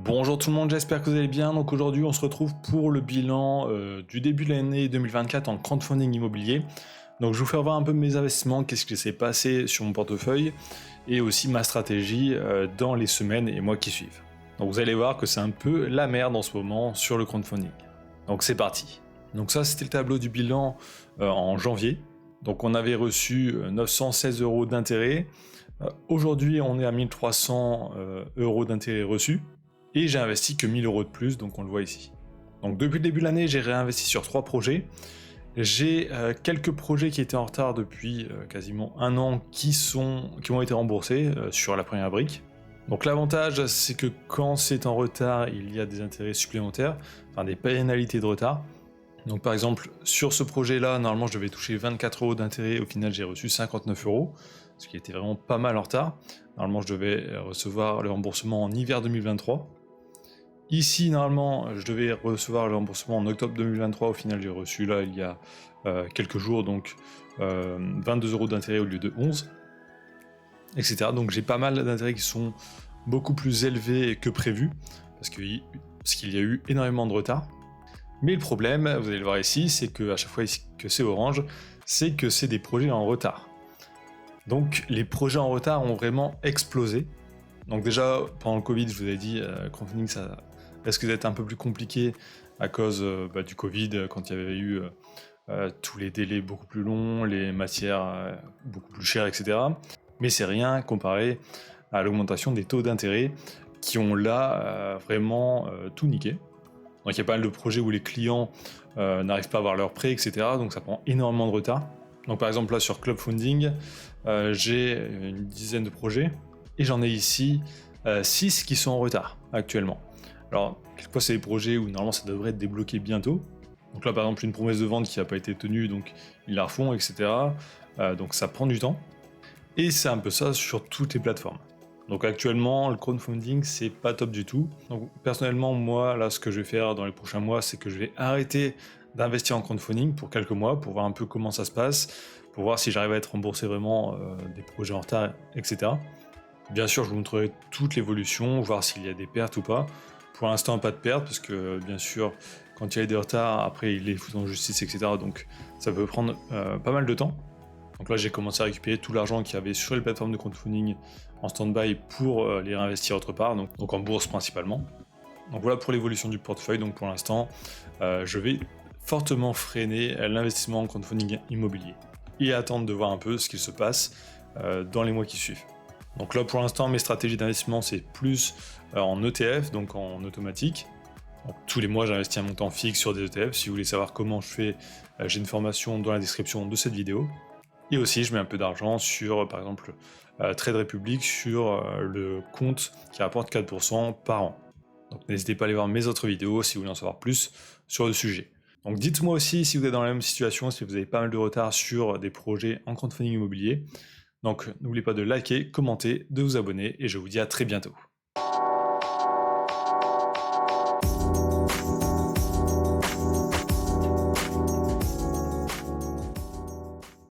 Bonjour tout le monde, j'espère que vous allez bien. Donc aujourd'hui, on se retrouve pour le bilan du début de l'année 2024 en crowdfunding immobilier. Donc je vais vous faire voir un peu mes investissements, qu'est-ce qui s'est passé sur mon portefeuille et aussi ma stratégie dans les semaines et mois qui suivent. Donc vous allez voir que c'est un peu la merde en ce moment sur le crowdfunding. Donc c'est parti. Donc ça, c'était le tableau du bilan en janvier. Donc on avait reçu 916 € d'intérêt. Aujourd'hui, on est à 1300 € d'intérêt reçus. Et j'ai investi que 1000 € de plus, donc on le voit ici. Donc depuis le début de l'année, j'ai réinvesti sur 3 projets. J'ai quelques projets qui étaient en retard depuis quasiment un an qui ont été remboursés sur la première brique. Donc l'avantage, c'est que quand c'est en retard, il y a des intérêts supplémentaires, enfin des pénalités de retard. Donc par exemple, sur ce projet-là, normalement je devais toucher 24 € d'intérêt, au final j'ai reçu 59 €, ce qui était vraiment pas mal en retard. Normalement je devais recevoir le remboursement en hiver 2023. Ici, normalement, je devais recevoir le remboursement en octobre 2023. Au final, j'ai reçu là, il y a quelques jours, donc 22 € d'intérêt au lieu de 11, etc. Donc j'ai pas mal d'intérêts qui sont beaucoup plus élevés que prévu, parce qu'il y a eu énormément de retard. Mais le problème, vous allez le voir ici, c'est qu'à chaque fois que c'est orange, c'est que c'est des projets en retard. Donc les projets en retard ont vraiment explosé. Donc déjà, pendant le Covid, je vous avais dit, crowdfunding, ça risque d'être un peu plus compliqué à cause du Covid, quand il y avait eu tous les délais beaucoup plus longs, les matières beaucoup plus chères, etc. Mais c'est rien comparé à l'augmentation des taux d'intérêt qui ont là vraiment tout niqué. Donc il y a pas mal de projets où les clients n'arrivent pas à avoir leurs prêts, etc. Donc ça prend énormément de retard. Donc par exemple là sur Clubfunding, j'ai une dizaine de projets et j'en ai ici 6 qui sont en retard actuellement. Alors quelquefois c'est des projets où normalement ça devrait être débloqué bientôt. Donc là par exemple une promesse de vente qui n'a pas été tenue, donc ils la refont, etc. Donc ça prend du temps. Et c'est un peu ça sur toutes les plateformes. Donc actuellement, le crowdfunding, c'est pas top du tout. Donc personnellement, moi, là, ce que je vais faire dans les prochains mois, c'est que je vais arrêter d'investir en crowdfunding pour quelques mois, pour voir un peu comment ça se passe, pour voir si j'arrive à être remboursé vraiment des projets en retard, etc. Bien sûr, je vous montrerai toute l'évolution, voir s'il y a des pertes ou pas. Pour l'instant, pas de pertes, parce que bien sûr, quand il y a des retards, après, ils les foutent en justice, etc. Donc ça peut prendre pas mal de temps. Donc là, j'ai commencé à récupérer tout l'argent qu'il y avait sur les plateformes de crowdfunding en stand-by pour les réinvestir autre part, donc en bourse principalement. Donc voilà pour l'évolution du portefeuille. Donc pour l'instant, je vais fortement freiner l'investissement en crowdfunding immobilier et attendre de voir un peu ce qu'il se passe dans les mois qui suivent. Donc là, pour l'instant, mes stratégies d'investissement, c'est plus en ETF, donc en automatique. Donc, tous les mois, j'investis un montant fixe sur des ETF. Si vous voulez savoir comment je fais, j'ai une formation dans la description de cette vidéo. Et aussi, je mets un peu d'argent sur, par exemple, Trade Republic, sur le compte qui rapporte 4% par an. Donc n'hésitez pas à aller voir mes autres vidéos si vous voulez en savoir plus sur le sujet. Donc dites-moi aussi si vous êtes dans la même situation, si vous avez pas mal de retard sur des projets en crowdfunding immobilier. Donc n'oubliez pas de liker, commenter, de vous abonner, et je vous dis à très bientôt.